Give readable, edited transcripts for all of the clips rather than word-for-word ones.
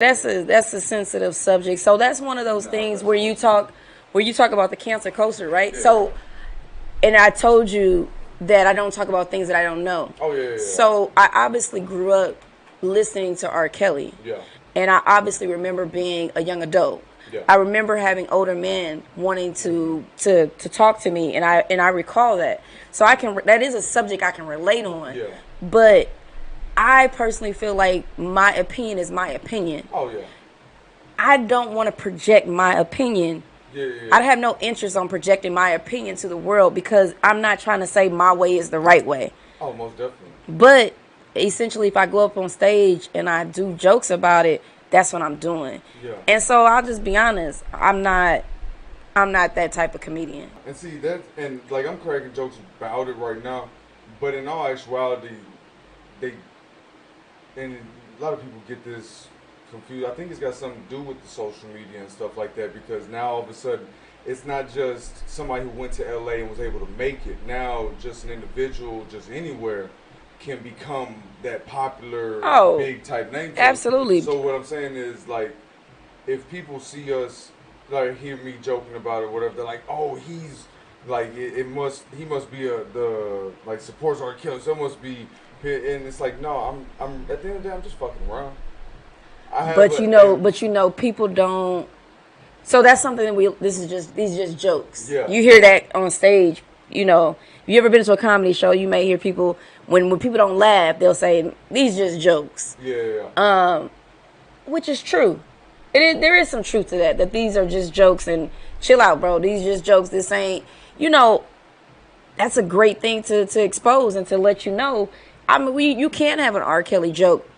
That's a sensitive subject. So that's one of those things where you talk about the cancer culture, right? Yeah. So, and I told you that I don't talk about things that I don't know. Oh yeah, yeah, So I obviously grew up listening to R. Kelly, yeah, and I obviously remember being a young adult. yeah, I remember having older men wanting to talk to me, and I recall that. So that is a subject I can relate on, yeah. but I personally feel like my opinion is my opinion. Oh yeah, I don't want to project my opinion. yeah, yeah, I yeah. have no interest on projecting my opinion to the world because I'm not trying to say my way is the right way. Oh, most definitely. But essentially, if I go up on stage and I do jokes about it, that's what I'm doing. Yeah. And so I'll just be honest. I'm not that type of comedian. And see that, and like I'm cracking jokes about it right now, but in all actuality, they and a lot of people get this confused. I think it's got something to do with the social media and stuff like that because now all of a sudden it's not just somebody who went to LA and was able to make it. Now just an individual, just anywhere, can become that popular Oh, big type name. absolutely. So what I'm saying is like if people see us, like hear me joking about it, or whatever, they're like, "Oh, he's like it must he must be the like supports R. Kelly, so it must be." And it's like, no, I'm at the end of the day, I'm just fucking around. I have, But you know, people don't. So that's something that these are just jokes. yeah, You hear that on stage. You know, if you ever been to a comedy show, you may hear people when people don't laugh, they'll say these just jokes, yeah, yeah, which is true. There is some truth to that. That these are just jokes and chill out, bro. These just jokes. This ain't. You know, that's a great thing to expose and to let you know. I mean, you can't have an R. Kelly joke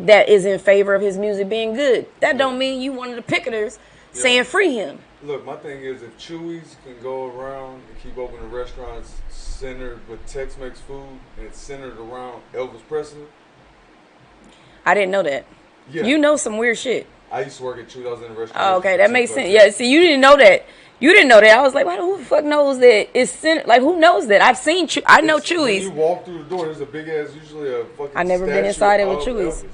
that is in favor of his music being good. That yeah, don't mean you one of the picketers yeah. saying free him. Look, my thing is, if Chewy's can go around and keep opening restaurants centered with Tex-Mex food and it's centered around Elvis Presley, I didn't know that. yeah. You know some weird shit. I used to work at Chewy. I was in the Oh, restaurant okay, for that 10 makes plus sense. years. Yeah, see, you didn't know that. You didn't know that. I was like, who the fuck knows that it's like who knows that? I've seen I know It's, when you Chewy's. walk through the door, there's a big ass, usually a fucking I never been statue inside it with of Chewy's. Elvis.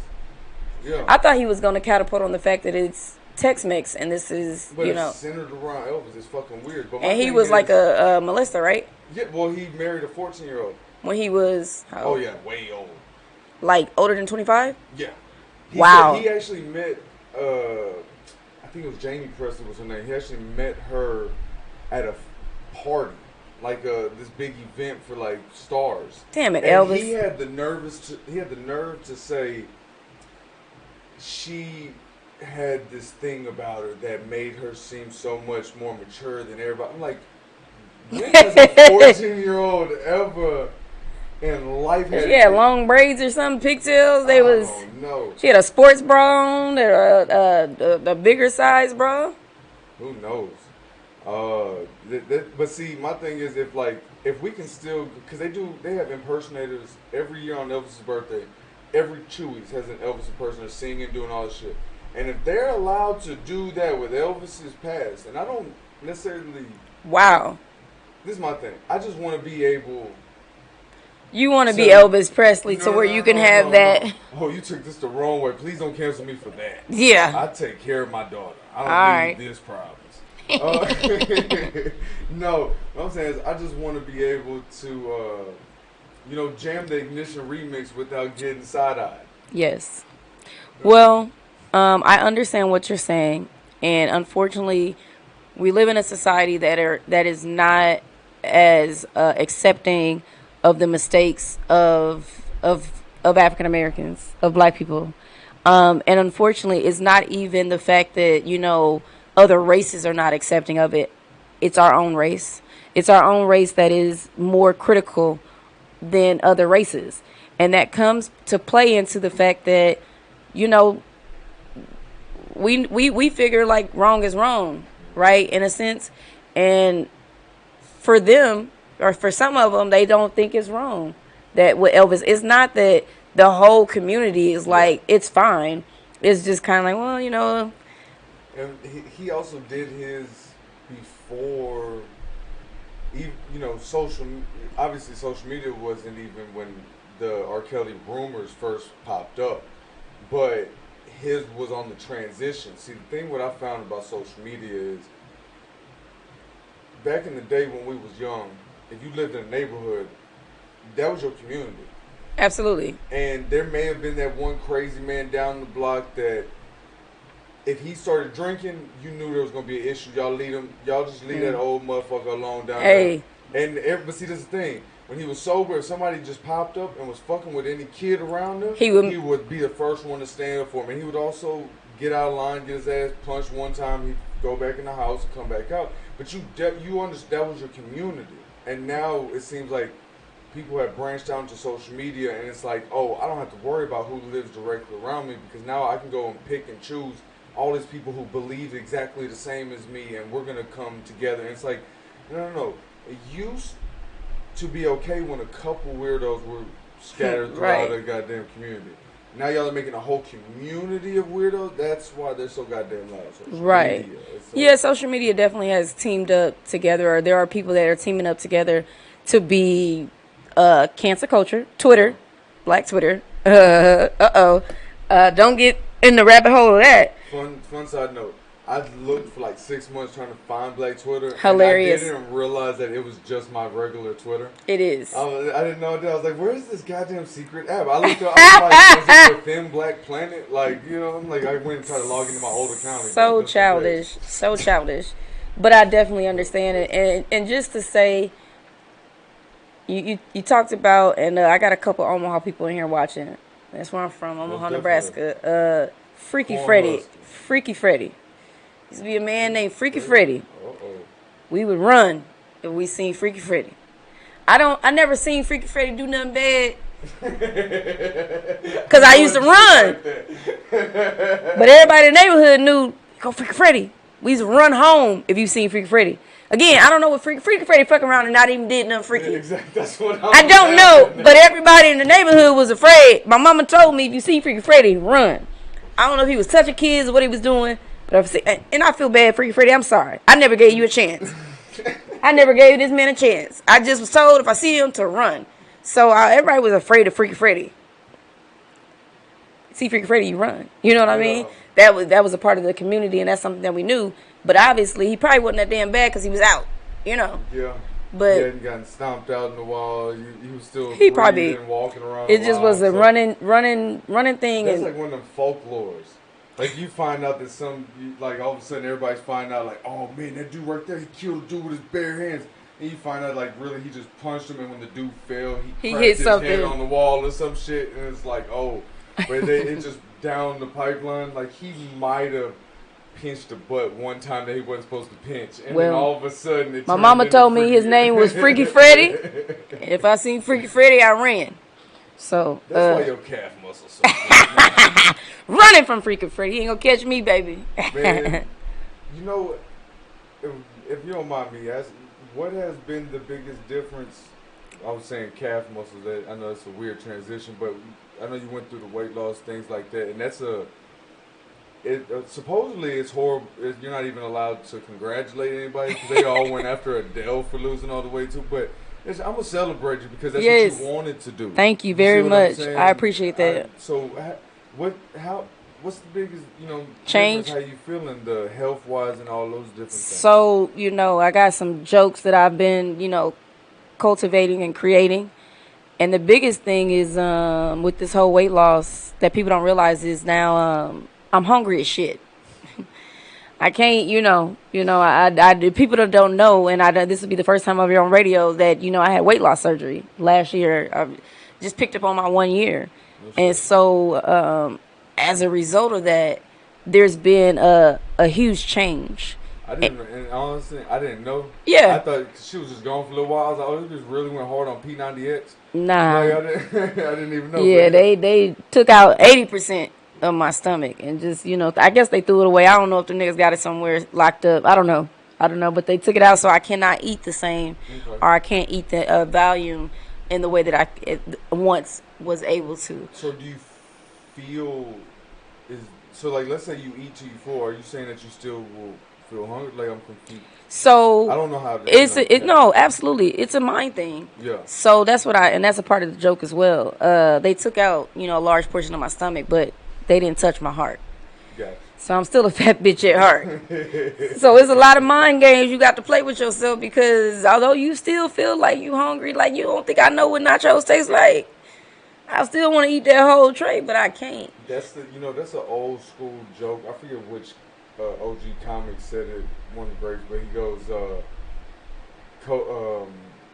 Yeah. I thought he was gonna catapult on the fact that it's Tex-Mex and this is, But you it's know, centered around Elvis. It's fucking weird. But my and he thing was like is, a Melissa, right? yeah, well, he married a 14-year-old. When he was Oh yeah, way old. like older than 25. Yeah. Wow. He actually met, I think it was Jamie Presley was her name. He actually met her at a party, like this big event for like stars. Damn it, And Elvis. he had the nerve to say she had this thing about her that made her seem so much more mature than everybody. I'm like, when has a 14-year-old ever in life had? She had long braids or some pigtails. They was. Oh no. She had a sports bra on, a bigger size bra. Who knows? But see, my thing is if we can still, because they have impersonators every year on Elvis's birthday. Every Chewy's has an Elvis impersonator singing, doing all this shit. And if they're allowed to do that with Elvis's past, and I don't necessarily, Wow. this is my thing. I just want to be able. You want to be So- Elvis Presley to No, where no, you can no, have no, that. no. Oh, you took this the wrong way. Please don't cancel me for that. Yeah. I take care of my daughter. I don't All need right. this problems. No, what I'm saying is I just want to be able to, jam the Ignition remix without getting side-eyed. Yes. Well, I understand what you're saying, and unfortunately, we live in a society that is not as accepting of the mistakes of African Americans, of Black people, and unfortunately, it's not even the fact that other races are not accepting of it. It's our own race. It's our own race that is more critical than other races, and that comes to play into the fact that you know we figure like wrong is wrong, right, in a sense, and for them or for some of them they don't think it's wrong that with Elvis. It's not that the whole community is Yeah. like it's fine. It's just kind of like, well, And he also did his before, social. Obviously, social media wasn't even when the R. Kelly rumors first popped up, but his was on the transition. See, the thing what I found about social media is, back in the day when we was young, if you lived in a neighborhood, that was your community. Absolutely. And there may have been that one crazy man down the block that, if he started drinking, you knew there was gonna be an issue. Y'all just leave that old motherfucker alone down Hey. there. But see, this is the thing. When he was sober, if somebody just popped up and was fucking with any kid around him, he would be the first one to stand up for him. And he would also get out of line, get his ass punched one time. He'd go back in the house and come back out. But you understand that was your community. And now it seems like people have branched out into social media, and it's like, oh, I don't have to worry about who lives directly around me, because now I can go and pick and choose all these people who believe exactly the same as me, and we're gonna come together. And it's like, no. It used to be okay when a couple weirdos were scattered throughout the goddamn community. Now y'all are making a whole community of weirdos. That's why they're so goddamn loud. Right. Yeah, social media definitely has teamed up together, or there are people that are teaming up together to be cancel culture. Twitter, Black Twitter. Don't get in the rabbit hole of that. Fun side note. I looked for like 6 months trying to find Black Twitter. Hilarious. And I didn't realize that it was just my regular Twitter. It is. I didn't know that. I was like, where's this goddamn secret app? I looked up, I was like, is it Within Black Planet? Like, you know, I'm like, I went and tried to log into my old account. So childish. So childish. But I definitely understand it. And just to say, you talked about, and I got a couple Omaha people in here watching. That's where I'm from, Omaha, Nebraska. Freaky Freddy. Used to be a man named Freaky Freddy. We would run if we seen Freaky Freddy. I never seen Freaky Freddy do nothing bad. Cause I used to run. But everybody in the neighborhood knew, go Freaky Freddy. We used to run home if you seen Freaky Freddy. Again, I don't know what Freaky Freddy fucking around and not even did nothing freaky. Exactly. That's what I don't know, but everybody in the neighborhood was afraid. My mama told me, if you see Freaky Freddy, run. I don't know if he was touching kids or what he was doing, but I feel bad, Freaky Freddy. I'm sorry. I never gave you a chance. I never gave this man a chance. I just was told if I see him to run. So everybody was afraid of Freaky Freddy. See Freaky Freddy, you run. You know what I mean? That was a part of the community, and that's something that we knew. But obviously, he probably wasn't that damn bad because he was out. You know. Yeah. But he hadn't gotten stomped out in the wall. He was still walking around. It just was a running thing. That's like one of them folklores. Like, you find out that like, all of a sudden everybody's finding out, like, oh man, that dude right there, he killed a dude with his bare hands. And you find out, like, really, he just punched him, and when the dude fell, he cracked his head on the wall or some shit. And it's like, oh, but it just down the pipeline. Like, he might have pinched a butt one time that he wasn't supposed to pinch, and then all of a sudden my mama told me his name was Freaky Freddy. If I seen Freaky Freddy, I ran. So that's why your calf muscles so good. Running from Freaky Freddy, he ain't gonna catch me, baby. Man, you know, if you don't mind me asking, what has been the biggest difference? I was saying calf muscles. I know it's a weird transition, but I know you went through the weight loss, things like that, and that's supposedly it's horrible. You're not even allowed to congratulate anybody because they all went after Adele for losing all the weight too. But I'm gonna celebrate you because that's what you wanted to do. Thank you very much. I appreciate that. What's the biggest change? How you feeling, the health wise and all those different things? So I got some jokes that I've been cultivating and creating, and the biggest thing is with this whole weight loss that people don't realize is now. I'm hungry as shit. I can't, I people that don't know, and this will be the first time I'll be on radio that, I had weight loss surgery last year. I just picked up on my 1 year. And so, as a result of that, there's been a huge change. And honestly, I didn't know. Yeah. I thought she was just gone for a little while. I was like, oh, they just really went hard on P90X. Nah. Like, I didn't even know. Yeah, they took out 80%. Of my stomach, and just I guess they threw it away. I don't know if the niggas got it somewhere locked up. I don't know, but they took it out, so I cannot eat the same, or I can't eat the volume in the way that I once was able to. So do you feel like, let's say you eat till you full, are you saying that you still will feel hungry? Like, I'm confused. So I don't know how no, absolutely, it's a mind thing. Yeah. So that's what and that's a part of the joke as well. They took out a large portion of my stomach, but they didn't touch my heart. Gotcha. So I'm still a fat bitch at heart. So it's a lot of mind games you got to play with yourself, because although you still feel like you hungry, like you don't think I know what nachos taste like, I still want to eat that whole tray, but I can't. That's that's an old school joke. I forget which OG comic said it, one of the greats, but he goes,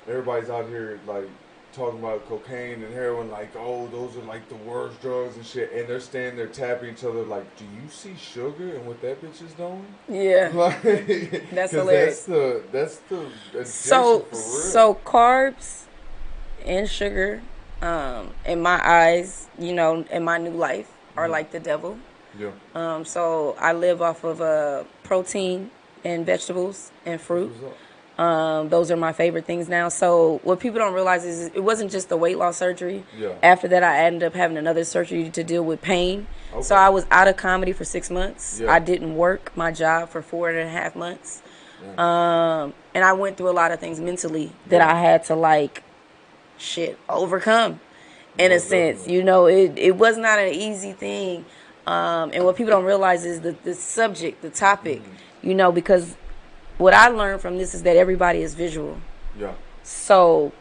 everybody's out here like talking about cocaine and heroin, like, oh, those are like the worst drugs and shit, and they're standing there tapping each other like, do you see sugar and what that bitch is doing? Yeah, like, that's hilarious. That's the addiction so for real. so carbs and sugar, in my eyes, in my new life, are like the devil. Yeah. So I live off of protein and vegetables and fruit. Those are my favorite things now. So what people don't realize is it wasn't just the weight loss surgery. Yeah. After that, I ended up having another surgery to deal with pain. Okay. So I was out of comedy for 6 months. Yeah. I didn't work my job for 4.5 months. Yeah. And I went through a lot of things mentally that I had to overcome in a sense. Definitely. It was not an easy thing. And what people don't realize is the subject, the topic, because what I learned from this is that everybody is visual. Yeah. So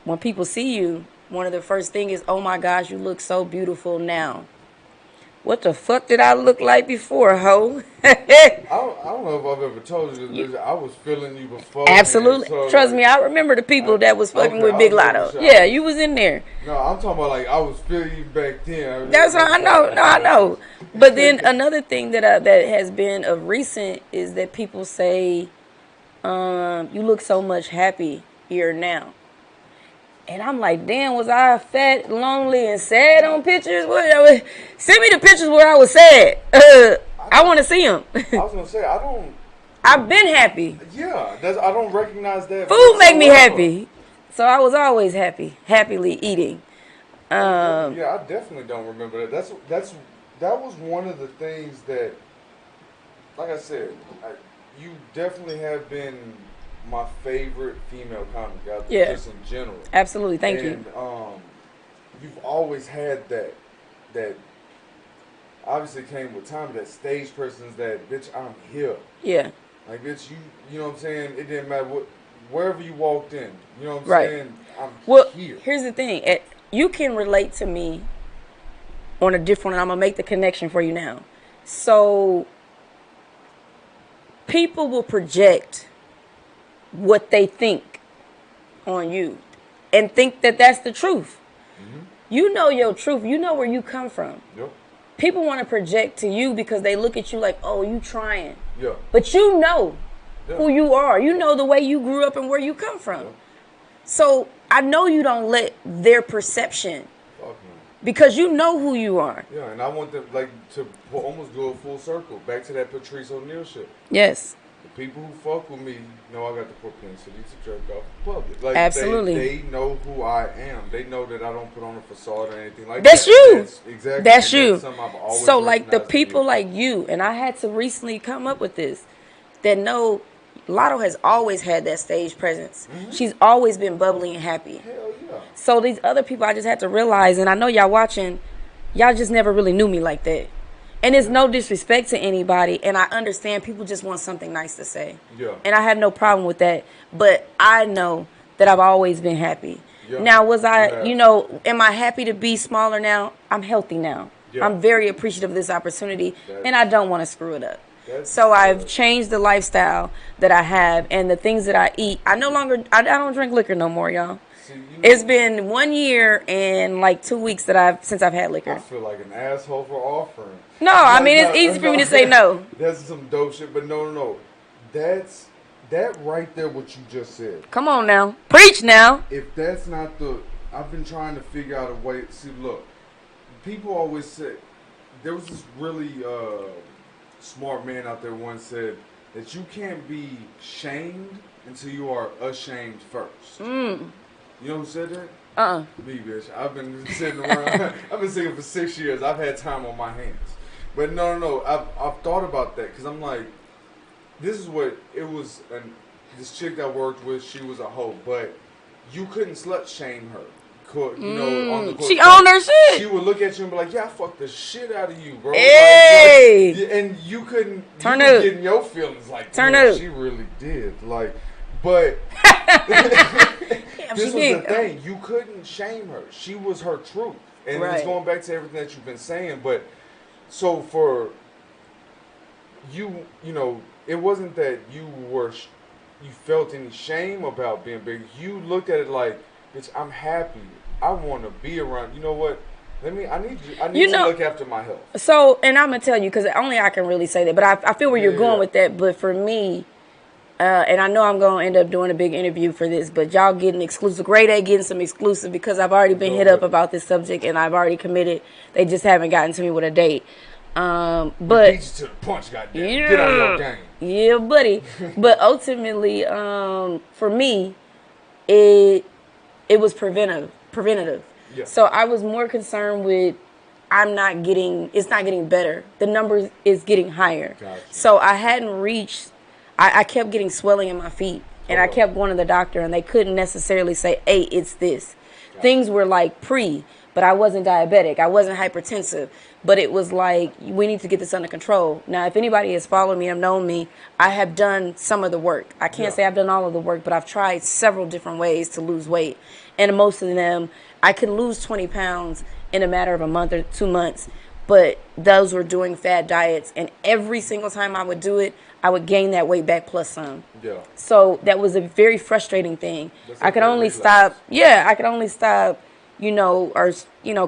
when people see you, one of the first things is, oh my gosh, you look so beautiful now. What the fuck did I look like before, ho? I don't know if I've ever told you this. I was feeling you before. Absolutely. So trust me, I remember the people that was fucking with Big Lotto. Sure. Yeah, you was in there. No, I'm talking about like I was feeling you back then. That's what I know. No, I know. But then another thing that has been of recent is that people say, you look so much happier now. And I'm like, damn, was I fat, lonely, and sad on pictures? Send me the pictures where I was sad. I want to see them. I was going to say, I've been happy. Yeah, I don't recognize that. Food make me happy. So I was always happily eating. Yeah, I definitely don't remember that. That was one of the things that, like I said, you definitely have been my favorite female comic out there, just in general. Absolutely, thank you. And you've always had that obviously came with time, that stage presence, that bitch, I'm here. Yeah. Like, bitch, you know what I'm saying? It didn't matter wherever you walked in, you know what I'm saying? I'm here. Here's the thing. You can relate to me on a different, I'm going to make the connection for you now. So people will project what they think on you and think that that's the truth. Mm-hmm. You know your truth. You know where you come from. Yep. People want to project to you because they look at you like, oh, you trying. Yeah. But you know who you are. You know the way you grew up and where you come from. Yeah. So I know you don't let their perception, because you know who you are. Yeah, and I want them to almost do a full circle back to that Patrice O'Neal shit. Yes. The people who fuck with me know I got the propensity to jerk off in public. Like, absolutely. They know who I am. They know that I don't put on a facade or anything like that's that. You. Exactly. That's you. That's so like the people like you, and I had to recently come up with this, that know Lotto has always had that stage presence. Mm-hmm. She's always been bubbly and happy. Hell yeah. So these other people, I just had to realize, and I know y'all watching, y'all just never really knew me like that. And it's no disrespect to anybody, and I understand people just want something nice to say. Yeah. And I have no problem with that, but I know that I've always been happy. Yeah. Now, am I happy to be smaller now? I'm healthy now. Yeah. I'm very appreciative of this opportunity, and I don't want to screw it up. So I've changed the lifestyle that I have and the things that I eat. I don't drink liquor no more, y'all. It's been 1 year and like 2 weeks since I've had liquor. I feel like an asshole for offering. No, I mean, it's easy for me to say no. That's some dope shit, but no. That right there, what you just said. Come on now. Preach now. If that's not I've been trying to figure out a way. See, look, people always say, there was this really smart man out there once said that you can't be shamed until you are ashamed first. Mm. You know who said that? Me, bitch. I've been sitting around. I've been singing for 6 years. I've had time on my hands. But no. I've thought about that because I'm like, this is what it was. This chick that I worked with, she was a hoe, but you couldn't slut shame her on the court. She owned her shit. She would look at you and be like, "Yeah, I fucked the shit out of you, bro." Hey! Like, and you couldn't Turn you up. get in your feelings like, Turn "Man, up. she really did." Like, but this was the thing. You couldn't shame her. She was her truth, and Right. it's going back to everything that you've been saying. But so for you, it wasn't that you felt any shame about being big. You looked at it like, bitch, I'm happy. I want to be around. You know what? I need to look after my health. So, and I'm going to tell you, because only I can really say that, but I feel where you're going with that. But for me, and I know I'm going to end up doing a big interview for this, but y'all getting exclusive. Grade A getting some exclusive because I've already been hit up about this subject and I've already committed. They just haven't gotten to me with a date. But beat you to the punch, goddamn. Yeah, get out of your game. Yeah, buddy. But ultimately, for me, it was preventative. Yeah. So I was more concerned with it's not getting better. The number is getting higher. Gotcha. So I hadn't reached. I kept getting swelling in my feet, and I kept going to the doctor, and they couldn't necessarily say, "Hey, it's this." Gotcha. Things were like but I wasn't diabetic. I wasn't hypertensive. But it was like, we need to get this under control. Now, if anybody has followed me and known me, I have done some of the work. I can't say I've done all of the work, but I've tried several different ways to lose weight. And most of them, I could lose 20 pounds in a matter of a month or 2 months. But those were doing fad diets. And every single time I would do it, I would gain that weight back plus some. Yeah. So that was a very frustrating thing. I could only stop,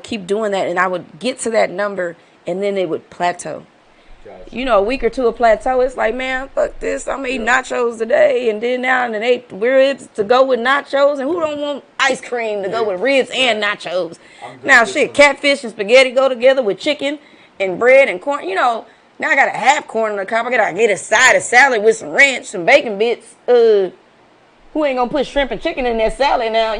keep doing that, and I would get to that number, and then it would plateau. Gotcha. A week or two of plateau, it's like, man, fuck this. I'm eating nachos today, and then now and ate ribs to go with nachos, and who don't want ice cream to go with ribs and nachos? Now, catfish and spaghetti go together with chicken and bread and corn. Now I got to have corn on the cob. I got to get a side of salad with some ranch, some bacon bits. Who ain't gonna put shrimp and chicken in that salad now,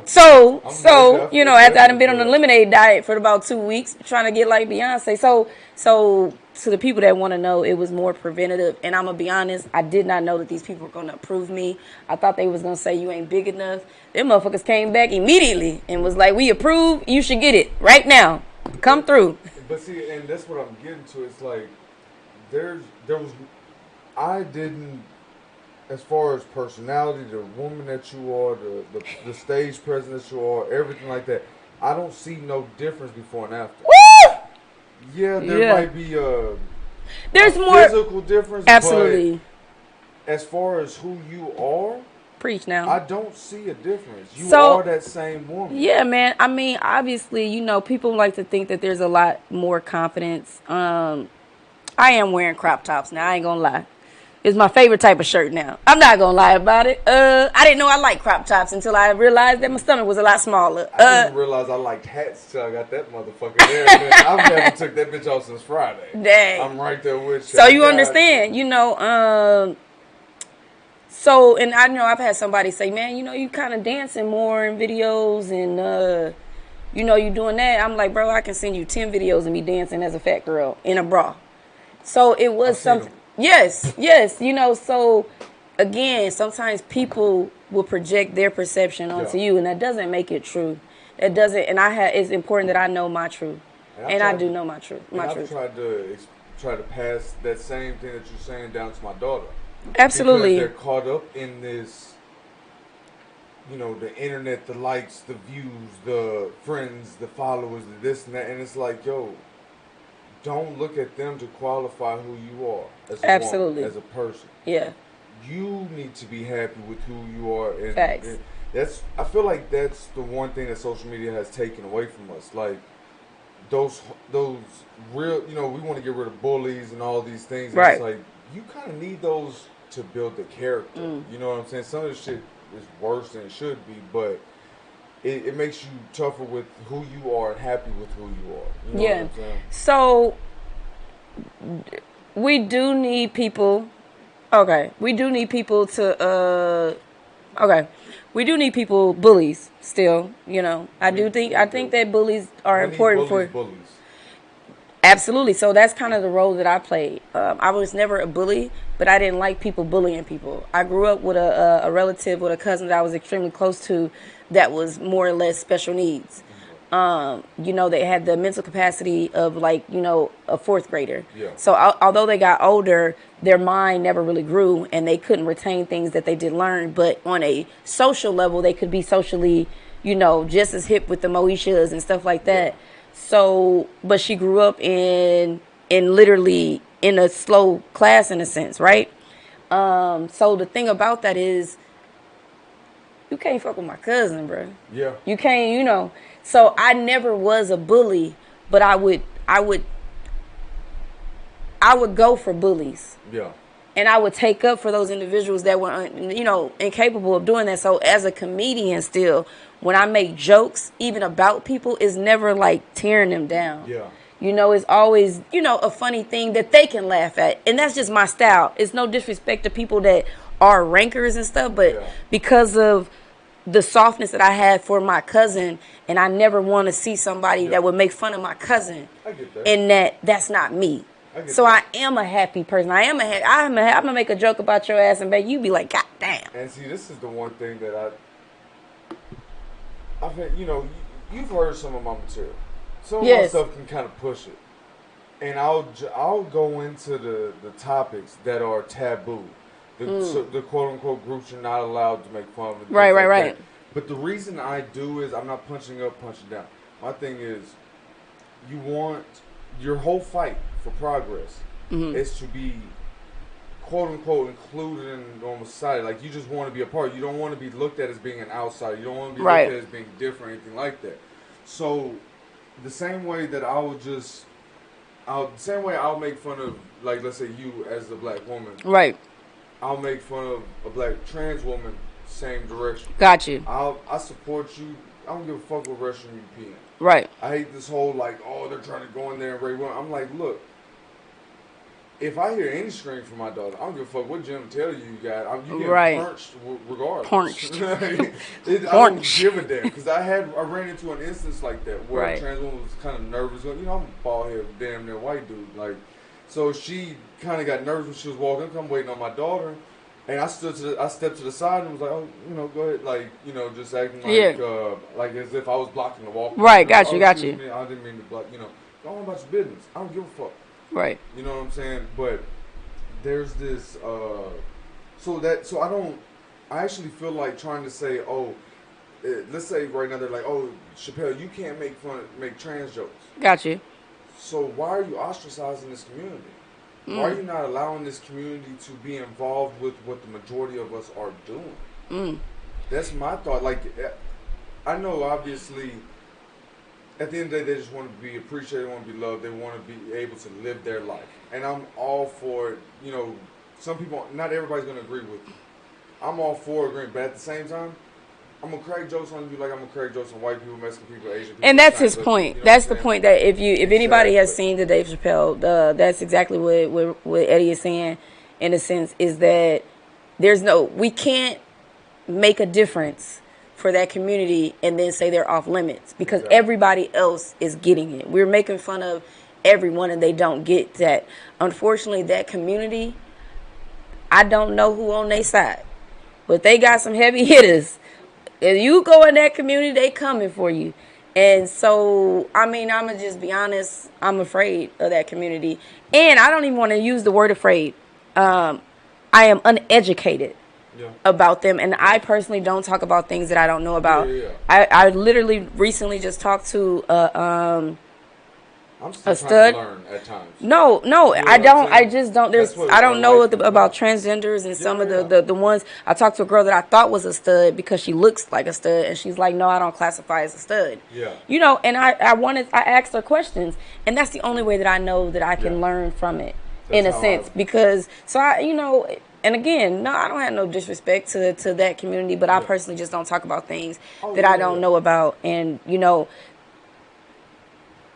So, after I'd been on the lemonade diet for about 2 weeks, trying to get like Beyonce. So to the people that want to know, it was more preventative. And I'm gonna be honest, I did not know that these people were gonna approve me. I thought they was gonna say you ain't big enough. Them motherfuckers came back immediately and was like, we approve. You should get it right now. Come through. But see, and that's what I'm getting to. It's like I didn't, as far as personality, the woman that you are, the stage presence that you are, everything like that, I don't see no difference before and after. Woo! Yeah, there might be there's more physical difference. Absolutely. But as far as who you are, preach now. I don't see a difference. You are that same woman. Yeah, man. I mean, obviously, people like to think that there's a lot more confidence. I am wearing crop tops now. I ain't gonna lie. It's my favorite type of shirt now. I'm not gonna lie about it. I didn't know I liked crop tops until I realized that my stomach was a lot smaller. I didn't realize I liked hats till I got that motherfucker there. I've never took that bitch off since Friday. Dang. I'm right there with you. So you understand, So, and I know I've had somebody say, man, you kind of dancing more in videos and, you doing that. I'm like, bro, I can send you 10 videos of me dancing as a fat girl in a bra. So it was something. Yes. So again, sometimes people will project their perception onto you, and that doesn't make it true. That doesn't, and it's important that I know my truth. And I do know my truth. I've tried to pass that same thing that you're saying down to my daughter. Absolutely. Because they're caught up in this, the internet, the likes, the views, the friends, the followers, the this and that. And it's like, yo, don't look at them to qualify who you are as a Absolutely. woman, as a person. Yeah. You need to be happy with who you are. And, Facts. And I feel like that's the one thing that social media has taken away from us. Like, those real, we want to get rid of bullies and all these things. And right. It's like, you kind of need those to build the character. You know what I'm saying? Some of the shit is worse than it should be, but it makes you tougher with who you are and happy with who you are. You know what I'm saying? So we do need people. Okay, we do need people to. We do need people, bullies. Still, I think that bullies are important for. Bullies. Absolutely. So that's kind of the role that I played. I was never a bully, but I didn't like people bullying people. I grew up with a relative, with a cousin that I was extremely close to, that was more or less special needs. You know, they had the mental capacity of, like, you know, a fourth grader. Yeah. So although they got older, their mind never really grew, and they couldn't retain things that they did learn. But on a social level, they could be socially, you know, just as hip with the Moeshas and stuff like that. So, but she grew up in literally in a slow class, in a sense, right? So the thing about that is, you can't fuck with my cousin, bro. Yeah. You can't, you know. So I never was a bully, but I would go for bullies. Yeah. And I would take up for those individuals that were, you know, incapable of doing that. So as a comedian still, when I make jokes, even about people, it's never like tearing them down. Yeah. You know, it's always, you know, a funny thing that they can laugh at. And that's just my style. It's no disrespect to people that are rankers and stuff, but because of the softness that I had for my cousin, and I never want to see somebody that would make fun of my cousin. I get that. And that's not me. So I am a happy person. I'm gonna make a joke about your ass, and baby, you be like, God damn. And see, this is the one thing that I've had, you know, you've heard some of my material. Some of my stuff can kind of push it, and I'll go into the topics that are taboo, the quote unquote groups you're not allowed to make fun of. Right. But the reason I do is I'm not punching up, punching down. My thing is, you want your whole fight for progress is to be quote unquote included in normal society. Like, you just want to be a part. You don't want to be looked at as being an outsider. You don't want to be looked at as being different, anything like that. So the same way that I'll make fun of, like, let's say you as a black woman. Right. I'll make fun of a black trans woman, same direction. Got you. I support you. I don't give a fuck what restaurant you pee in. Right. I hate this whole, like, oh, they're trying to go in there and rape women. I'm like, look, if I hear any scream from my daughter, I don't give a fuck what gym tell you got. You get punched regardless. Punched. I don't give a damn, because I ran into an instance like that where a trans woman was kind of nervous. You know, I'm a bald headed, damn near white dude. Like, so she kind of got nervous when she was walking. I'm waiting on my daughter, and I stepped to the side and was like, oh, you know, go ahead, like, you know, just acting like as if I was blocking the walk. Right, got you. Me, I didn't mean to block. You know, go on about your business. I don't give a fuck. Right. You know what I'm saying? But there's this, so I actually feel like trying to say, let's say right now they're like, oh, Chappelle, you can't make trans jokes. Got you. So why are you ostracizing this community? Why are you not allowing this community to be involved with what the majority of us are doing? That's my thought. Like, I know obviously at the end of the day, they just want to be appreciated, they want to be loved, they want to be able to live their life. And I'm all for it. You know, some people, not everybody's going to agree with you. I'm all for agreeing, but at the same time, I'm going to crack jokes on you like I'm going to crack jokes on white people, Mexican people, Asian people. And that's his point. You know, that's the point, that if anybody has seen the Dave Chappelle, that's exactly what Eddie is saying, in a sense, is that we can't make a difference for that community and then say they're off limits, because everybody else is getting it. We're making fun of everyone and they don't get that. Unfortunately, that community, I don't know who on their side, but they got some heavy hitters. If you go in that community, they coming for you. And so, I mean, I'm going to just be honest, I'm afraid of that community. And I don't even want to use the word afraid. I am uneducated about them, and I personally don't talk about things that I don't know about. I literally recently just talked to I'm still a stud. Trying to learn at times. No, I don't. I just don't. I don't know about transgenders and some of the ones. I talked to a girl that I thought was a stud because she looks like a stud, and she's like, no, I don't classify as a stud. Yeah. You know, and I asked her questions, and that's the only way that I know that I can learn from it, in a sense, because and again, no, I don't have no disrespect to that community, but I personally just don't talk about things that I don't know about. And, you know,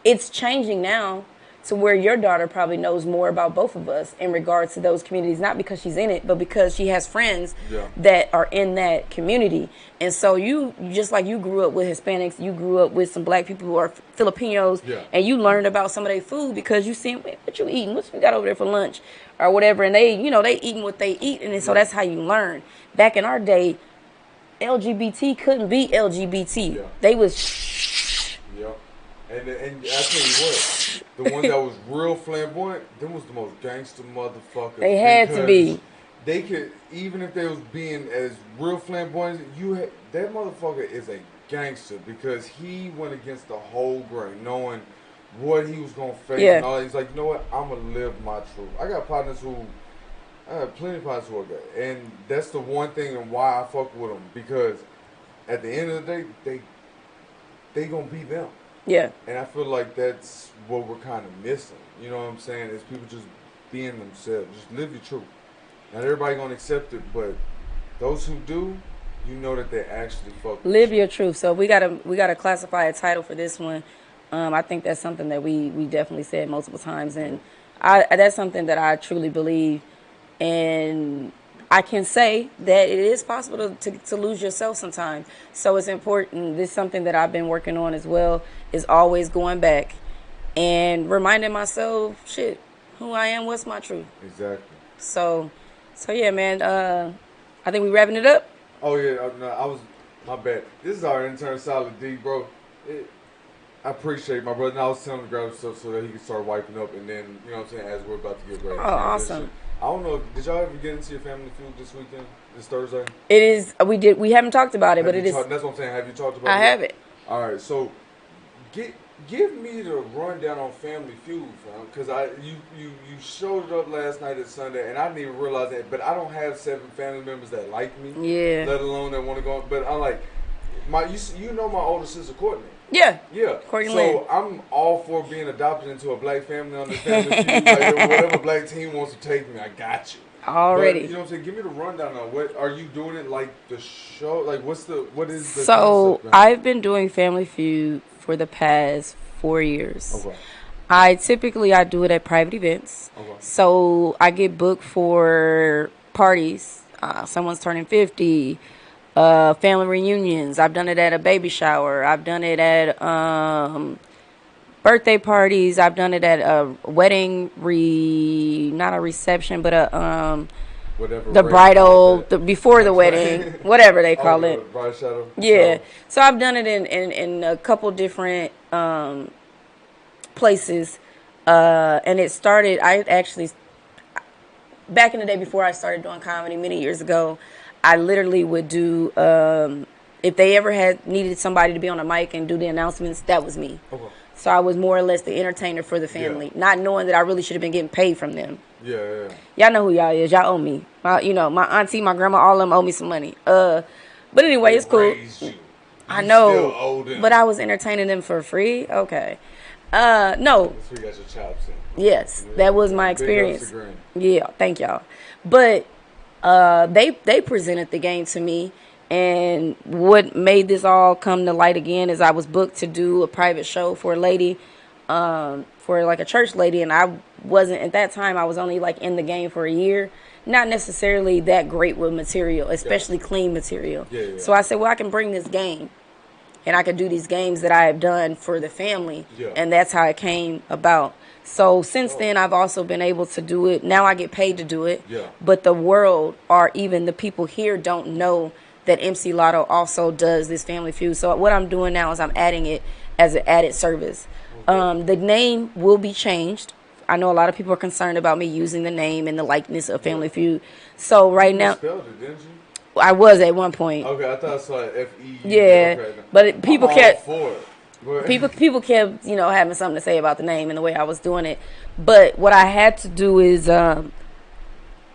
it's changing now to where your daughter probably knows more about both of us in regards to those communities, not because she's in it, but because she has friends that are in that community. And so you, just like you grew up with Hispanics, you grew up with some black people who are Filipinos, and you learned about some of their food because you seen, what you eating, what you got over there for lunch or whatever, and they, they eating what they eat, and so that's how you learn. Back in our day, LGBT couldn't be LGBT. They was And I tell you what, the one that was real flamboyant, them was the most gangster motherfuckers. They had to be. They could, even if they was being as real flamboyant, that motherfucker is a gangster because he went against the whole grain, knowing what he was gonna face and all that. He's like, you know what, I'm gonna live my truth. I have plenty of partners who are good, and that's the one thing and why I fuck with them, because at the end of the day, they gonna be them. Yeah. And I feel like that's what we're kind of missing. You know what I'm saying? Is people just being themselves. Just live your truth. Not everybody gonna accept it, but those who do, you know that they actually fuck. Live your truth. So we gotta classify a title for this one. I think that's something that we definitely said multiple times, and that's something that I truly believe, and I can say that it is possible to lose yourself sometimes. So it's important. This is something that I've been working on as well, is always going back and reminding myself, who I am, what's my truth. Exactly. So yeah, man, I think we wrapping it up. Oh, yeah, no, my bad. This is our intern, Solid D, bro. I appreciate my brother. And I was telling him to grab stuff so that he can start wiping up, and then, you know what I'm saying, as we're about to get ready. Oh, awesome. I don't know, did y'all ever get into your family feud this weekend, this Thursday? It is, we haven't talked about it, but it is. That's what I'm saying, have you talked about it? I have it. All right, so give me the rundown on Family Feud, fam, because you showed it up last night at Sunday, and I didn't even realize that, but I don't have 7 family members that like me, let alone that want to go, but I'm like, you know my older sister, Courtney. Yeah. Courtney Lynn. I'm all for being adopted into a black family on the Family Feud. Like, whatever black team wants to take me, I got you. Already. But, you know what I'm saying? Give me the rundown on what are you doing it like the show? Like what is the So I've been doing Family Feud for the past 4 years. Okay. I do it at private events. Okay. So I get booked for parties. Someone's turning 50. Family reunions. I've done it at a baby shower. I've done it at birthday parties. I've done it at a wedding not a reception, but the bridal, before the wedding, whatever they call it. Bride shadow. Yeah. So I've done it in a couple different places, and it started. Back in the day before I started doing comedy many years ago, I literally would do, if they ever needed somebody to be on a mic and do the announcements, that was me. Okay. So I was more or less the entertainer for the family, not knowing that I really should have been getting paid from them. Yeah. Y'all know who y'all is. Y'all owe me. My auntie, my grandma, all of them owe me some money. But anyway, it's cool. I know, but I was entertaining them for free. Okay. No. That's where you got your chops in. Yes, that was my experience. Yeah, thank y'all. But they presented the game to me, and what made this all come to light again is I was booked to do a private show for a lady, for like a church lady, and I wasn't at that time. I was only like in the game for a year, not necessarily that great with material, especially clean material. Yeah. So I said, well, I can bring this game, and I could do these games that I have done for the family, and that's how it came about. So since then, I've also been able to do it. Now I get paid to do it. Yeah. But the world, or even the people here, don't know that MC Lotto also does this Family Feud. So what I'm doing now is I'm adding it as an added service. Okay. The name will be changed. I know a lot of people are concerned about me using the name and the likeness of Family Feud. So right now, spelled it, didn't you? I was at one point. Okay, I thought I saw F-E. Yeah, okay. but people kept. For it. People kept, having something to say about the name and the way I was doing it. But what I had to do is I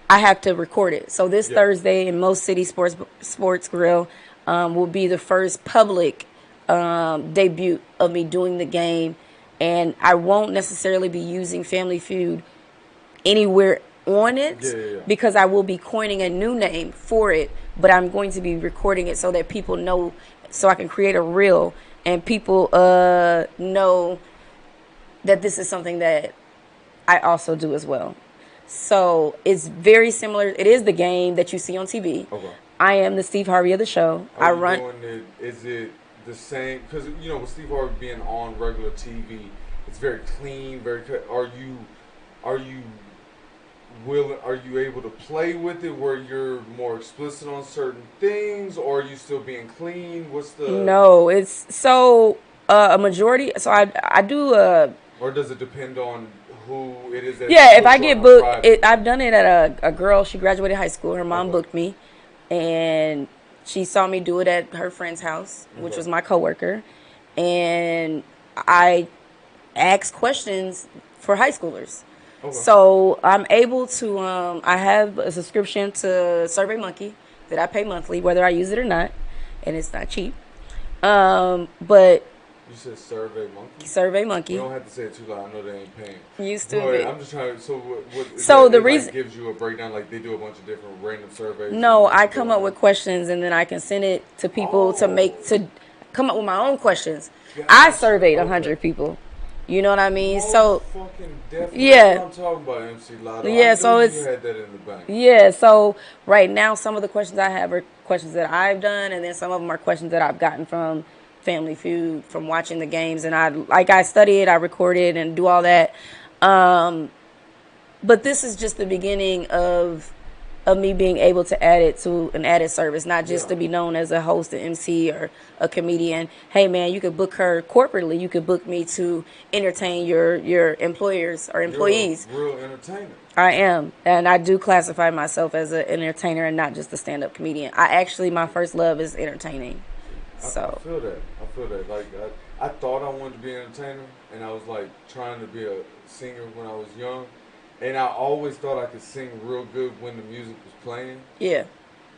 have to record it. So this Thursday in Most City Sports Grill will be the first public debut of me doing the game. And I won't necessarily be using Family Feud anywhere on it because I will be coining a new name for it. But I'm going to be recording it so that people know, so I can create a reel and people know that this is something that I also do as well. So it's very similar. It is the game that you see on TV. Okay. I am the Steve Harvey of the show. I Are you run. doing it? Is it the same? Because with Steve Harvey being on regular TV, it's very clean, very. Are you willing? Are you able to play with it where you're more explicit on certain things, or are you still being clean? What's the? No, it's so a majority. So I do Or does it depend on who it is? That yeah. If puts I you get on booked, private? I've done it at a girl. She graduated high school. Her mom Okay. booked me, and she saw me do it at her friend's house, which Okay. was my coworker, and I asked questions for high schoolers. Okay. So I'm able to. I have a subscription to SurveyMonkey that I pay monthly, whether I use it or not, and it's not cheap. But You said Survey Monkey. We SurveyMonkey don't have to say it too loud. I know they ain't paying. used to But be. I'm just trying to. So what? So the it, reason- like, gives you a breakdown. Like they do a bunch of different random surveys. No, and I come up with questions and then I can send it to people to come up with my own questions. I Gotcha. surveyed Okay. 100 people. You know what I mean? Most So fucking definitely. Yeah. That's what I'm talking about, MC Lotto. Yeah, I so knew it's- you had that in the bank. yeah, so right now some of the questions I have are questions that I've done, and then some of them are questions that I've gotten from Family Feud, from watching the games, and I study it, I record it, and do all that. But this is just the beginning of me being able to add it to an added service, not just to be known as a host, an MC, or a comedian. Hey man, you could book her corporately. You could book me to entertain your employers or employees. You're a real entertainer. I am, and I do classify myself as an entertainer and not just a stand-up comedian. My first love is entertaining. I So feel that. I feel that. Like I thought I wanted to be an entertainer, and I was like trying to be a singer when I was young, and I always thought I could sing real good when the music was playing. yeah,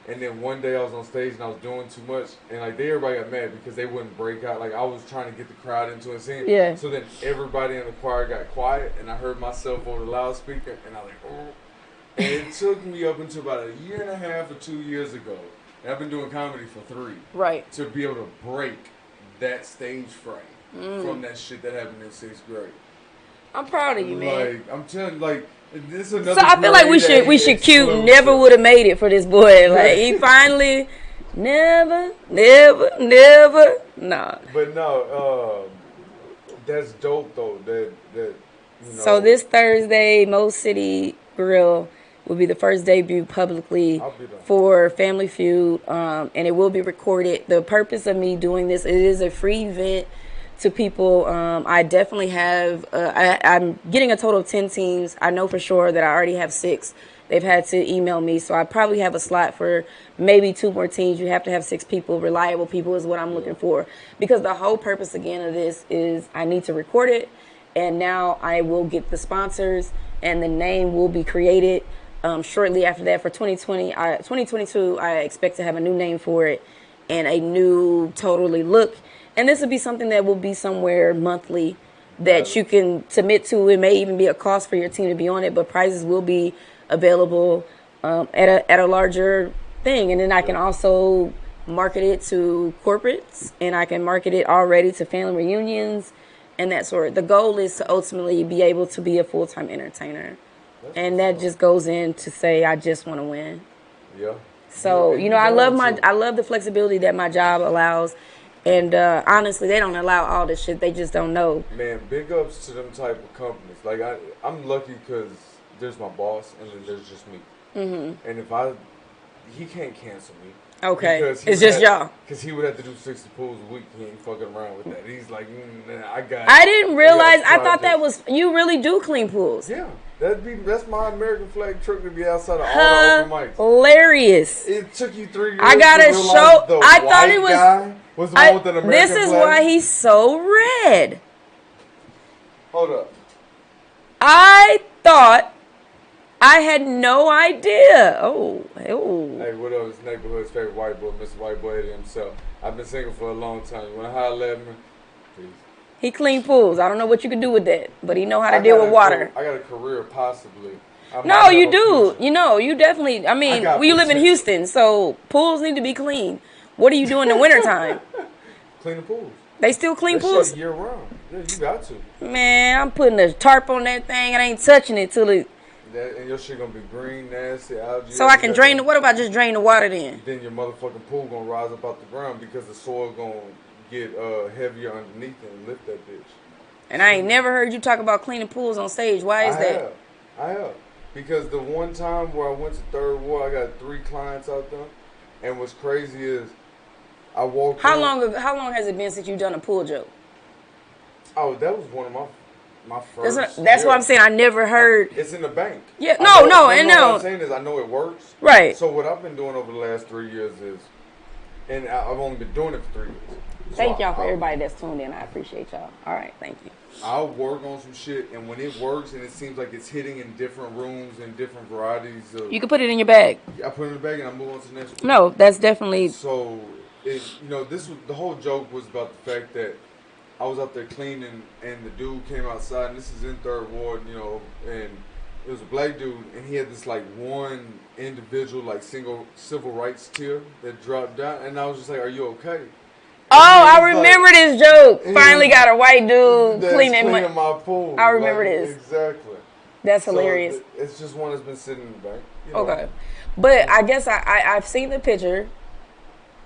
And then one day I was on stage and I was doing too much, and like everybody got mad because they wouldn't break out. Like I was trying to get the crowd into it, singing. Yeah. So then everybody in the choir got quiet, and I heard myself over the loudspeaker, and I was like, oh. And it took me up until about a year and a half or 2 years ago, and I've been doing comedy for 3, right. to be able to break that stage frame from that shit that happened in 6th grade. I'm proud of you, man. Like I'm telling you, like this is another. So I feel like we should cue never would have made it for this boy. Like he finally never. Nah. But no, that's dope though. That you know. So this Thursday, Mo City Grill will be the first debut publicly I'll be there. for Family Feud, and it will be recorded. The purpose of me doing this, it is a free event to people. I definitely have, I'm getting a total of 10 teams. I know for sure that I already have 6. They've had to email me, so I probably have a slot for maybe 2 more teams. You have to have 6 people, reliable people is what I'm looking for. Because the whole purpose, again, of this is I need to record it, and now I will get the sponsors, and the name will be created shortly after that. For 2022, I expect to have a new name for it and a new totally look. And this will be something that will be somewhere monthly that you can submit to. It may even be a cost for your team to be on it, but prizes will be available at a larger thing. And then I can also market it to corporates, and I can market it already to family reunions and that sort. The goal is to ultimately be able to be a full-time entertainer. And that just goes in to say I just want to win. Yeah. So, Yeah, you know, I going to. love the flexibility that my job allows. And honestly, they don't allow all this shit. They just don't know. Man, big ups to them type of companies. Like I'm lucky because there's my boss and then there's just me. Mm-hmm. And he can't cancel me. Okay, Because it's just y'all. Because he would have to do 60 pools a week. He ain't fucking around with that. He's like, I got. I didn't realize. I thought that projects. was you really do clean pools. Yeah, that's my American flag truck to be outside of all the open mics. Hilarious. It took you 3 years. I gotta to realize show- The I thought it white was- guy was the one with an American This is flag. why he's so red. Hold up. I thought I had no idea. Oh. Hey, what up? It's neighborhood's favorite white boy, Mr. White Boy Eddie himself. I've been singing for a long time. You wanna holler at me? Peace. He clean pools. I don't know what you can do with that, but he know how to I deal got with a water. I got a career possibly. I might No, have you a do. future. You know, you definitely. I mean, got we live in potential. Houston, so pools need to be clean. What are you doing in the wintertime? Clean the pools. They still clean That pools? shit year round. Yeah, you got to. Man, I'm putting a tarp on that thing and I ain't touching it till it. That, and your shit gonna be green, nasty, algae. So I can drain the. What if I just drain the water then? Then your motherfucking pool gonna rise up out the ground because the soil gonna get heavier underneath it and lift that bitch. And I ain't never heard you talk about cleaning pools on stage. Why is that? I have. Because the one time where I went to Third Ward, I got 3 clients out there, and what's crazy is I walked. How long has it been since you done a pool joke? Oh, that was one of my first. That's what I'm saying. I never heard. It's in the bank. Yeah, No. What no. I'm saying is I know it works. Right. So what I've been doing over the last 3 years is, and I've only been doing it for 3 years. So Thank y'all for everybody that's tuned in. I appreciate y'all. All right, thank you. I'll work on some shit, and when it works and it seems like it's hitting in different rooms and different varieties of, You can put it in your bag. I put it in the bag and I move on to the next one. No, that's definitely. So, this was the whole joke was about the fact that I was out there cleaning, and the dude came outside, and this is in Third Ward, and it was a black dude, and he had this like one individual like single civil rights tier that dropped down, and I was just like, "Are you okay?" Oh, I remember this joke. Finally got a white dude cleaning my pool. I remember this. Exactly. That's hilarious. So it's just one that's been sitting in the back. Okay. But I guess I've seen the picture,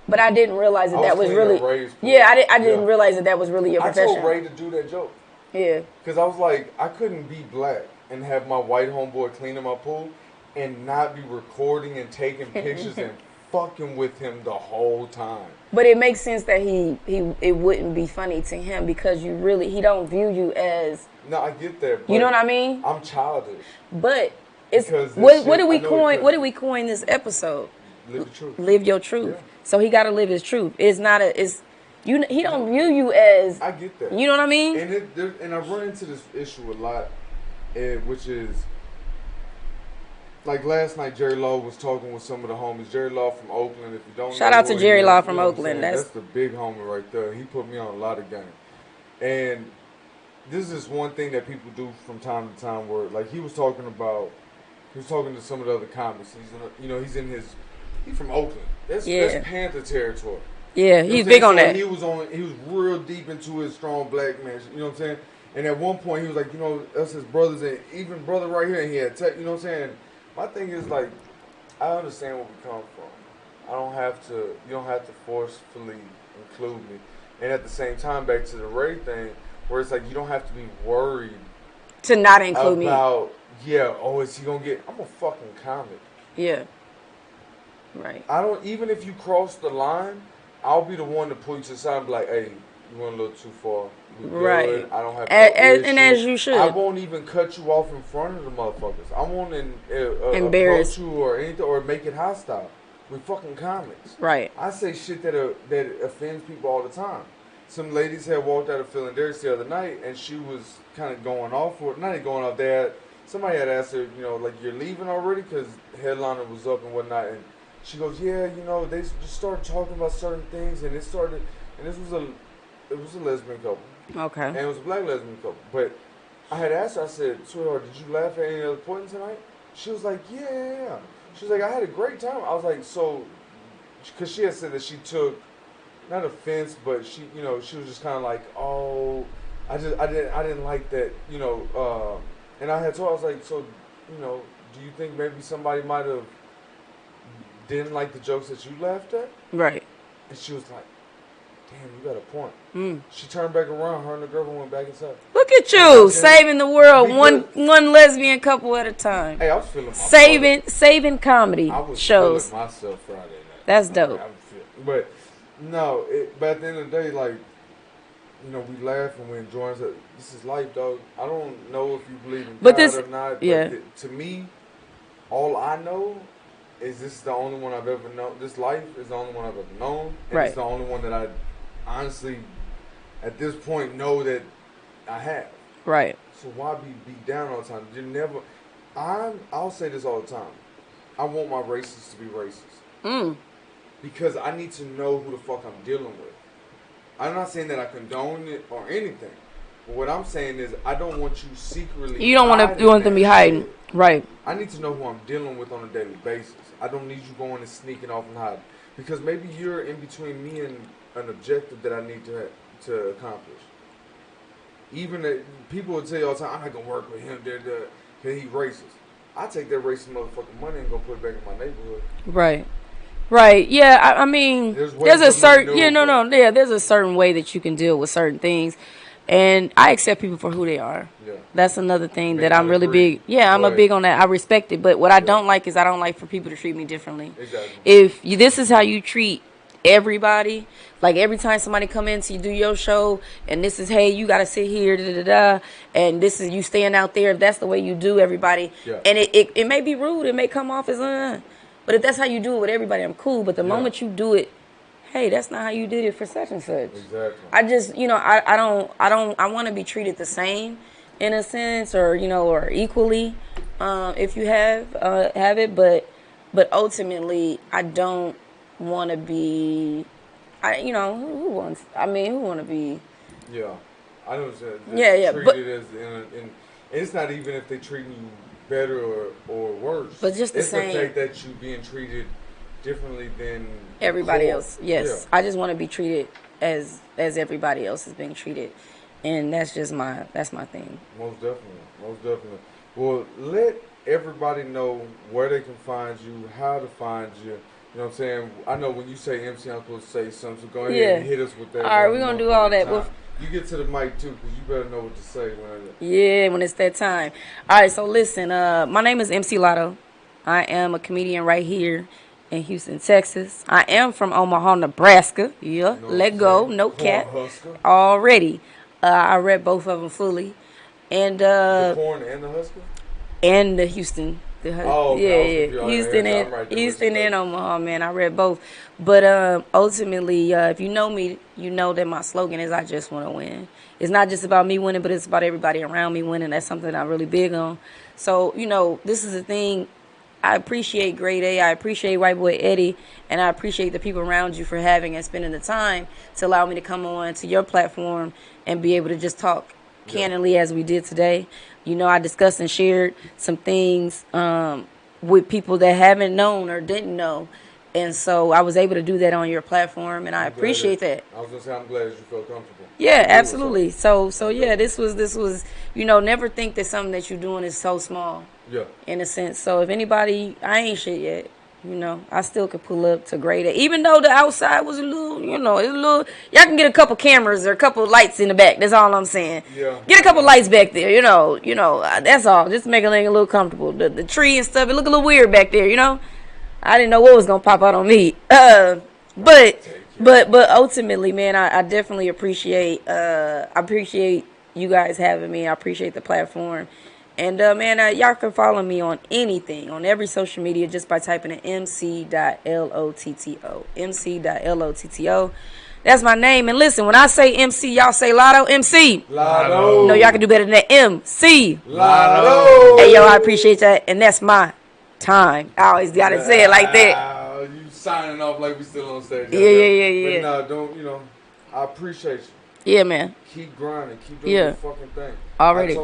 but I didn't realize that was really. Yeah, I didn't realize that was really your profession. I told Ray to do that joke. Yeah. Because I was like, I couldn't be black and have my white homeboy cleaning my pool and not be recording and taking pictures and fucking with him the whole time. But it makes sense that it wouldn't be funny to him because he don't view you as. No, I get that. But you know what I mean? I'm childish. But it's what did we coin? What did we coin this episode? Live your truth. Live your truth. Yeah. So he got to live his truth. It's not he don't view you as. I get that. You know what I mean? And I run into this issue a lot, which is. Like last night, Jerry Law was talking with some of the homies. Jerry Law from Oakland. If you don't shout out to Jerry Law from Oakland. That's the big homie right there. He put me on a lot of game. And this is one thing that people do from time to time where, like, he was talking to some of the other comics. He's from Oakland. That's Panther territory. Yeah, he's big on that. He was real deep into his strong black man. You know what I'm saying? And at one point, he was like, us as brothers, and even brother right here, and he had you know what I'm saying? My thing is, like, I understand where we come from. You don't have to forcefully include me. And at the same time, back to the Ray thing, where it's like, you don't have to be worried. To not include me. Is he going to get, I'm a fucking comic. Yeah. Right. Even if you cross the line, I'll be the one to pull you to the side and be like, hey, you went a little too far. Right. I don't have and as you should. I won't even cut you off in front of the motherfuckers. I won't embarrass you or anything or make it hostile. We fucking comics. Right. I say shit that offends people all the time. Some ladies had walked out of Philadelphia the other night and she was kind of going off for it. Not even going off. Somebody had asked her, like, you're leaving already because headliner was up and whatnot. And she goes, yeah, they just started talking about certain things and it was a lesbian couple. Okay. And it was a black lesbian couple. But I had asked her, I said, sweetheart, did you laugh at any other point tonight? She was like, yeah. She was like, I had a great time. I was like, so, because she had said that she took, not offense, but she was just kind of like, oh, I didn't like that, and I had told her, I was like, so, do you think maybe somebody might have didn't like the jokes that you laughed at? Right. And she was like, damn, you got a point. She turned back around. Her and the girlfriend went back inside. Look at you, saving the world one lesbian couple at a time. Hey, I was feeling myself. Saving comedy shows. Feeling myself Friday night. That's dope. But at the end of the day, like, we laugh and we enjoy it. This is life, dog. I don't know if you believe in God or not. But to me, all I know is this is the only one I've ever known. This life is the only one I've ever known. And it's the only one that I honestly, at this point, know that I have. Right. So why be beat down all the time? I'll say this all the time. I want my racists to be racist. Because I need to know who the fuck I'm dealing with. I'm not saying that I condone it or anything. But what I'm saying is I don't want you secretly. You want them to be hiding. Right. I need to know who I'm dealing with on a daily basis. I don't need you going and sneaking off and hiding. Because maybe you're in between me and an objective that I need to to accomplish. Even people would tell you all the time, I'm not gonna work with him, cause he racist. I take that racist motherfucking money and go put it back in my neighborhood. Right. Right. Yeah. I mean, there's a certain, yeah, there's a certain way that you can deal with certain things. And I accept people for who they are. Yeah. That's another thing Man, that I'm I really agree. big. Yeah, I'm Go a ahead. big on that. I respect it. But what I Yeah. don't like is I don't like for people to treat me differently. Exactly. If you, this is how you treat everybody, like every time somebody come in to do your show, and this is, hey, you got to sit here, da da da, and this is you staying out there. If that's the way you do everybody, Yeah. and it may be rude, it may come off as but if that's how you do it with everybody, I'm cool. But the Yeah. moment you do it, hey, that's not how you did it for such and such. Exactly. I just, I want to be treated the same in a sense, or, or equally, if you have it, but ultimately, I don't want to be, who wants, who want to be, Yeah, I know what you're saying. Yeah, Treated but- as and it's not even if they treating you better or worse. But just the it's same. the fact that you being treated differently than everybody core. else. Yes, I just want to be treated as everybody else is being treated, and that's my thing. Most definitely. Well, let everybody know where they can find you, how to find you. You know what I'm saying? I know when you say MC, I'm supposed to say something. So go ahead and hit us with that. All right, we're gonna do all that. You get to the mic too, because you better know what to say when. Yeah, when it's that time. All right, so listen, my name is MC Lotto. I am a comedian right here in Houston, Texas. I am from Omaha, Nebraska. Yeah, You know what let I'm go, saying? no Corn cap. Husker. Already. I read both of them fully. And The corn and the Husker? and the Houston. Oh, okay. Yeah. I was Houston confused. and I'm right there with Houston you, and baby. Omaha, man. I read both. But ultimately, if you know me, you know that my slogan is I just want to win. It's not just about me winning, but it's about everybody around me winning. That's something I'm really big on. So, this is the thing. I appreciate Grade A. I appreciate White Boy Eddie. And I appreciate the people around you for having and spending the time to allow me to come on to your platform and be able to just talk candidly as we did today. I discussed and shared some things with people that haven't known or didn't know. And so I was able to do that on your platform, and I appreciate that. I was going to say, I'm glad that you felt comfortable. Yeah, Do it, absolutely. So yeah, this was, never think that something that you're doing is so small, Yeah. in a sense. So if anybody, I ain't shit yet. I still could pull up to grade A. Even though the outside was a little, it's a little, y'all can get a couple cameras or a couple lights in the back. That's all I'm saying. Yeah. Get a couple lights back there, that's all. Just to make it a little comfortable. The tree and stuff, it look a little weird back there, I didn't know what was going to pop out on me. But ultimately, man, I definitely appreciate you guys having me. I appreciate the platform. And, man, y'all can follow me on anything, on every social media, just by typing in MC.LOTTO. MC.LOTTO. That's my name. And listen, when I say MC, y'all say Lotto MC. Lotto. No, y'all can do better than that. MC. Lotto. Hey, yo, I appreciate that. And that's my time. I always got to say it like that. You signing off like we still on stage. Yeah. But don't, I appreciate you. Yeah, man. Keep grinding. Keep doing Yeah. your fucking thing. Already. I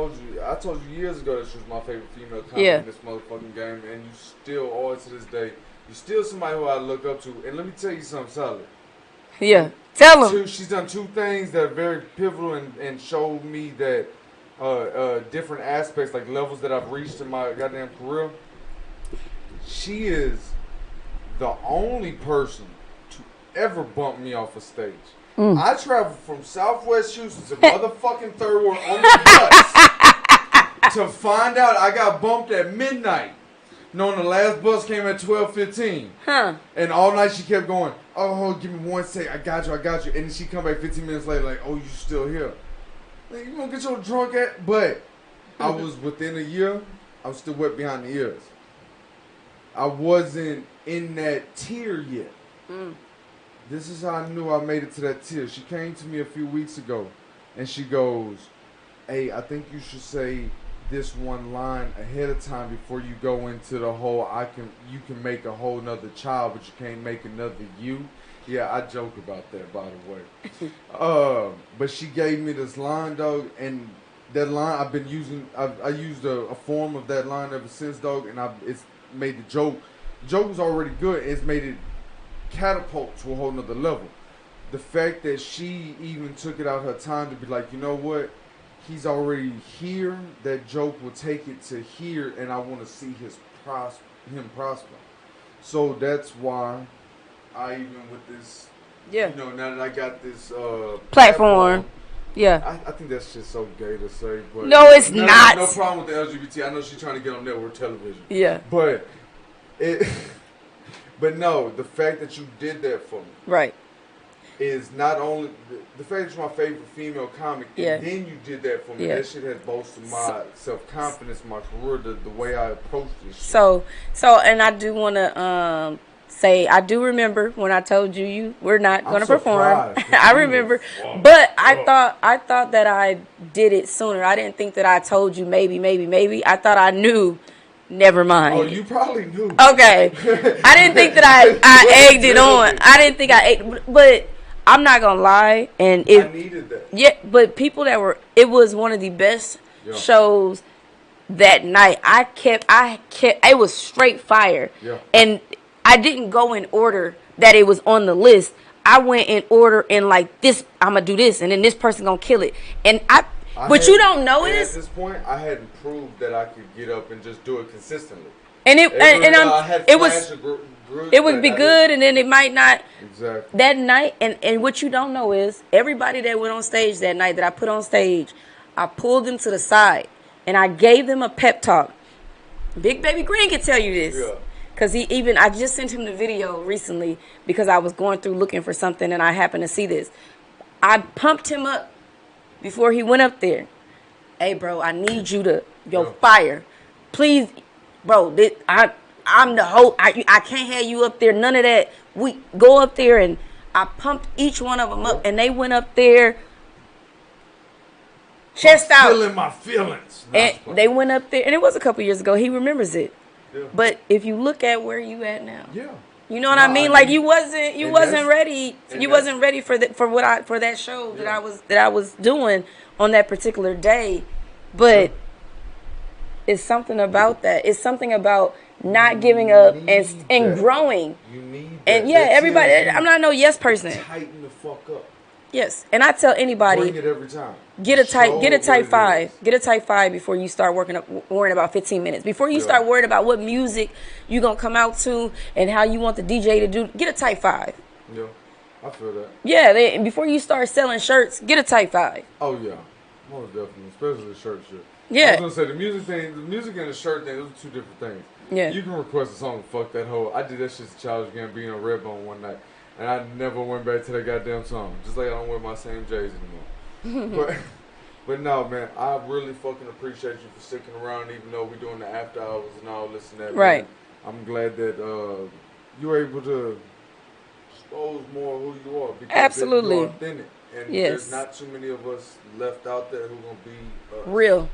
told you years ago that she was my favorite female comic Yeah. in this motherfucking game, and you still are to this day. You're still somebody who I look up to. And let me tell you something solid. Yeah. Tell them. She's done two things that are very pivotal and showed me that different aspects, like levels that I've reached in my goddamn career. She is the only person to ever bump me off a stage. I traveled from Southwest Houston to motherfucking Third Ward on the bus to find out I got bumped at midnight, knowing the last bus came at 12:15. Huh. And all night she kept going, oh, give me one sec, I got you. And then she come back 15 minutes later like, oh, you still here. Like, you gonna get your drunk at? But I was within a year, I was still wet behind the ears. I wasn't in that tier yet. This is how I knew I made it to that tier. She came to me a few weeks ago, and she goes, hey, I think you should say this one line ahead of time before you go into the whole you can make a whole nother child, but you can't make another you. Yeah, I joke about that, by the way. But she gave me this line, dog, and that line I've been using. I used a form of that line ever since, dog, and it's made the joke. The joke was already good. It's made it catapult to a whole nother level. the fact that she even took it out her time to be like, you know what, he's already here. That joke will take it to here, and I want to see him prosper. So that's why I even with this, Yeah. you know, now that I got this Platform. Yeah. I think that's just so gay to say, but No, it's not. No problem with the LGBT. I know she's trying to get on network television. Yeah. But it, but no, the fact that you did that for me, Right. is not only the fact that you're my favorite female comic, Yeah. and then you did that for me. Yeah. That shit has boosted my self confidence, my career, the way I approach this shit. So, and I do want to say I do remember when I told you were not going to perform. I remember, but I thought that I did it sooner. I didn't think that I told you maybe. I thought I knew. Never mind. Oh, you probably knew. Okay, I didn't think that I egged it on. I didn't think I egged, but I'm not gonna lie. And I needed that. Yeah, but people that were, it was one of the best shows that night. I kept, it was straight fire. Yeah. And I didn't go in order that it was on the list. I went in order in like this, I'm gonna do this, and then this person gonna kill it. And what you don't know is at this point I hadn't proved that I could get up and just do it consistently. And it it would be good, and then it might not. Exactly. That night, and what you don't know is everybody that went on stage that night that I put on stage, I pulled them to the side and I gave them a pep talk. Big Baby Green can tell you this. Yeah. Because I just sent him the video recently because I was going through looking for something and I happened to see this. I pumped him up before he went up there. Hey, bro, I need you to, fire. Please, bro, I'm the host. I can't have you up there. None of that. We go up there, and I pumped each one of them up, and they went up there chest out. Feeling my feelings. And they went up there, and it was a couple years ago. He remembers it. Yeah. But if you look at where you at now, yeah. you know what I mean. Like you wasn't ready. You wasn't ready for that show that I was doing on that particular day. But it's something about that. It's something about not giving up and growing. You need that. And everybody. I'm not no yes person. Tighten the fuck up. Yes, and I tell anybody, bring it every time. Get a type 5. Get a type 5 before you start worrying about 15 minutes. Before you start worrying about what music you gonna come out to and how you want the DJ to do. Get a type 5. Yeah, I feel that. Yeah, before you start selling shirts, get a type 5. Oh yeah, most definitely, especially the shirt shit. Yeah. I was gonna say the music and the shirt thing, those are two different things. Yeah. You can request a song, fuck that hoe. I did that shit to Childish Gambino Redbone one night, and I never went back to that goddamn song. Just like I don't wear my same J's anymore. But no, man, I really fucking appreciate you for sticking around, even though we're doing the after hours and all this and that. Right. Man. I'm glad that you were able to expose more of who you are. Because absolutely. you're authentic. And there's not too many of us left out there who gonna be real.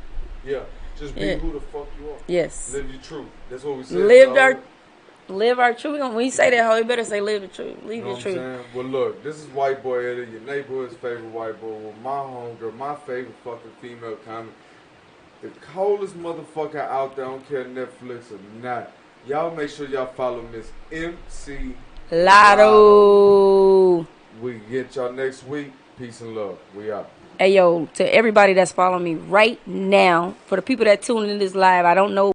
Yeah. Just be who the fuck you are. Yes. Live your truth. That's what we say. Live our truth. When you say that, how you better say live the truth. Live your truth. Saying? Well, look, this is White Boy Eddie, your neighborhood's favorite white boy, with my homegirl, my favorite fucking female comic, the coldest motherfucker out there. I don't care Netflix or not. Y'all make sure y'all follow Miss MC Lotto. We get y'all next week. Peace and love. We out. Hey, yo, to everybody that's following me right now, for the people that tune in this live, I don't know.